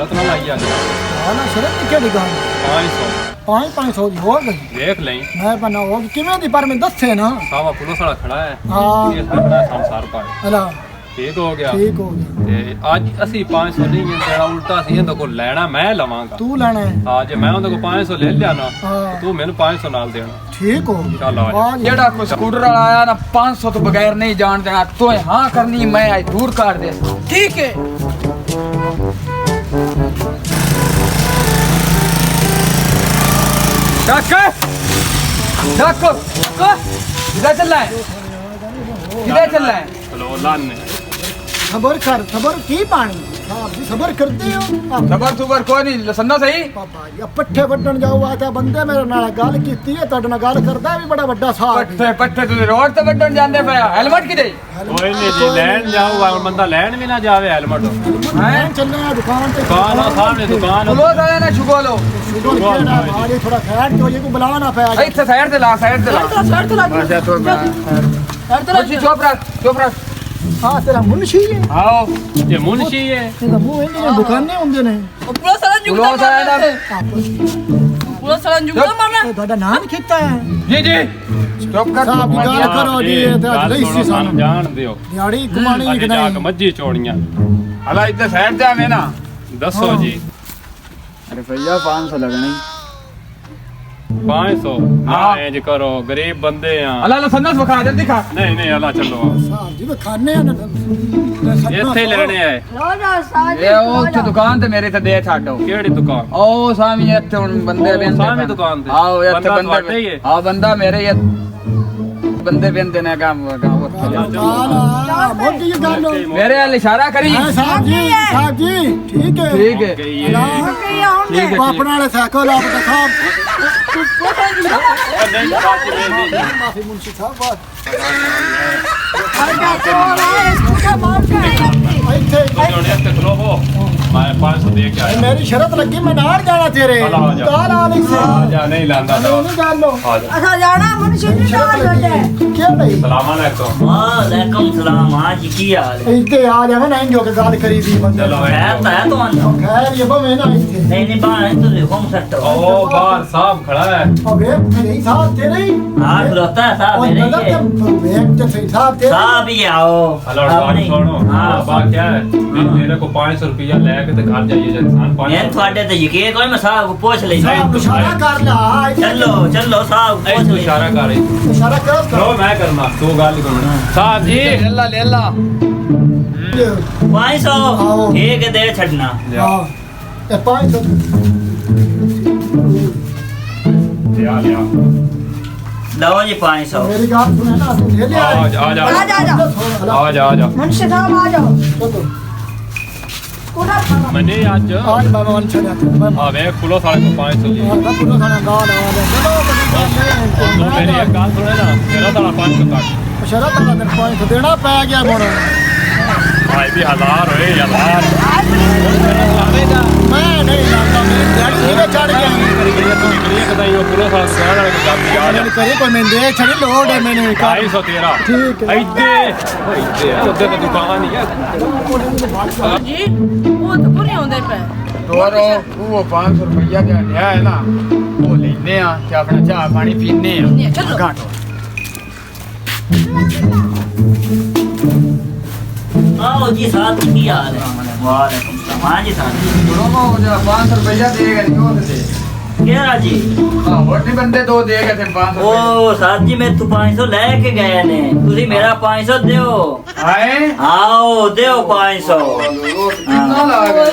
शरत ना लाई जाने हां ना शरत केड़ी गल 500 दी हो गई देख लें मैं बना हो किवें दी पर मैं दसे ना सावा पुलिस वाला खड़ा है हां ये अपना संसार पर अला ठीक हो गया ते आज ਅਸੀਂ 500 नहीं है तेरा उल्टा सी ਇਹਦੇ ਕੋਲ ਲੈਣਾ ਮੈਂ ਲਵਾਂਗਾ तू लेना है ਹਾਂ ਜੇ ਮੈਂ ਉਹਦੇ ਕੋਲ 500 ਲੈ ਲਿਆ ਨਾ हां ਤੂੰ ਮੈਨੂੰ 500 ਨਾਲ ਦੇਣਾ ठीक हो गया ਚੱਲ ਆ ਜਾ जेड़ा कोई स्कूटर वाला आया ना 500 तो बगैर नहीं जान देना तो हाँ करनी मैं आज दूर कर दे ठीक है किधर चल रहा है किधर चल रहा है ਚਲੋ ਲਾਨੇ खबर कर खबर की पानी आप जी खबर करते हो खबर सुबर कोई नहीं सुनना सही पापा ये पट्ठे वड्डन जाओ आता बंदे मेरे नाल गल कीती है तड नाल गल करदा भी बड़ा बड़ा साहब पट्टे पट्टे तू रोड ते बड्डन जांदे पया हेलमेट किदे ਕੋਈ ਨਹੀਂ ਜੀ ਲੈਣ ਜਾਊਗਾ ਹੁਣ ਬੰਦਾ ਲੈਣ ਵੀ ਨਾ ਜਾਵੇ ਹੈਲਮਟ हैं चलने हैं दुकान पे ਦੁਕਾਨ ਆ ਸਾਹਮਣੇ ਦੁਕਾਨ लो आया ना शुगोलो आगे थोड़ा खैर के ये को बुलाना पे इथे साइड ते ला साइड ते ला अच्छा तो चुप रख हां तेरा मुंशी है आओ ਇਹ ਮੁਨਸ਼ੀ ਹੈ तेरा मुंह है दुकानें होंदे ने पूरा सारा लो जुगदा आया ना पूरा सारा जुगदा मारना ਤੁਹਾਡਾ ਨਾਮ ਕੀਤਾ ਹੈ जी जी चुप कर साहब ਗੱਲ ਕਰੋ ਜੀ ਇਹ ਤਾਂ ਗੱਲ ਲਈ ਸੁਣੋ, ਸੀ ਸਾਨੂੰ ਸਾਨੂੰ ਜਾਣ ਦਿਓ ਦਿਹਾੜੀ ਕਮਾਣੀ ਅੱਗੇ ਕਿ ਜਾ ਕੇ ਨਹੀਂ ਮੱਝੀ ਚੋੜੀਆਂ हला इधर साइड ते आवे ना ਦੱਸੋ ਜੀ अरे भैया 500 लगने 500 हाँ। ਇੰਜ ਕਰੋ ਗਰੀਬ ਬੰਦੇ ਆ हला लो सन्नस बखा जल्दी खा ਨਹੀਂ ਨਹੀਂ ਅੱਲਾ ਚੱਲੋ ਸਾਹਿਬ ਜੀ ਖਾਣੇ ਆ ਇੱਥੇ ਲੈਣੇ ਆਏ रोजा साज ये ओ तो दुकान ते मेरे ते दे छाडो ਕਿਹੜੀ ਦੁਕਾਨ ओ सामी इत्थे हुन बंदे ओ, बेंदे सामी दुकान ते? आओ इत्थे बंदा बंदे तुहाडे ही है? हां बंदा मेरे ये बंदे बेंदे ने काम मोटी ये गल हो मेरे वाल इशारा करी साहब जी ठीक है ठीक है ठीक है अपने वाले साइकिल आप दिखा माफी मुंशी साहब बात ਇੱਥੇ ਖਲੋ ਹੋ ਮੈਂ 500 ਦੇ ਕੇ ਆਇਆ मेरी शरत लगी मैं नाल जाना तेरे चलो, आ जा। काल आ नहीं से ਆ ਜਾ ਨਹੀਂ ਲਾਂਦਾ नहीं गल हो ਆ ਜਾ अच्छा जाना मुंशी जी नाल जोटे क्या भाई ਸਲਾਮ ਅਲੈਕੁਮ वालेकुम सलाम आज की हाल है इतने आ जावे ना जो के गल करी दी बंदे चलो, है तो आना खैर ये बवे ना इतने नहीं नहीं बाहर तो देखो सकते हो ओ बाहर साहब खड़ा है अबे मेरे साहब तेरे ही हाँ खिलौता है साहब मेरे ही है वेट तो सही साहब तेरे साहब ही आओ हेलो बात सुनो हाँ बात क्या है मेरे को 500 रुपया लेके तो घर जाइए इंसान मैं थोड़े तो यकीन कोई मैं साहब को पूछ ले साहब इशारा कर ला चलो चलो साहब को पूछ ले इशारा कर रही इशारा करो करो मैं करना तू गाल करना साहब जी ले ला 500 ठीक है दे छड़ना हां ए 500 लिया लिया लो जी 500 मेरी बात सुने ना तू ले ले आ जा आ जा आ जा आ जा मुंशी साहब आ जाओ चलो पूरा खाना मैंने आज आज बाबा वन छड़ा मैं हाँ वे पुलो साढ़े को 500 लिए का पूरा खाना गाल आ चलो तो मेरी एक गाल सुने ना मेरा साढ़ा 500 काट शरत वाला दिन 500 देना पै गया मोड़ भाई भी 1000 होए 1000 मैं नहीं जानता मेरी गाड़ी नीचे चढ़ गया पुलो साढ़े वाले को काम दिया मैंने करे कोई मैं दे छड़ी लोड है मैंने 250 तेरा ठीक है इतने उधर तो दुकान ही है जी वो तो पूरी होंदे पे तोरो वो 500 रुपया दे लिया है ना वो लेने आ कि अपना चाह पानी पीने आ चलो घाटो आओ जी साहब की हाल है वालेकुम सलाम हाँ जी साहब दोनों जो 500 रुपया देगा क्यों दे क्या जी हां और नहीं बंदे दो देगा थे 500 ओ साहब जी मैं तू 500 लेके गए ने तुसी मेरा 500 दियो आए आओ दियो 500 कितना लगा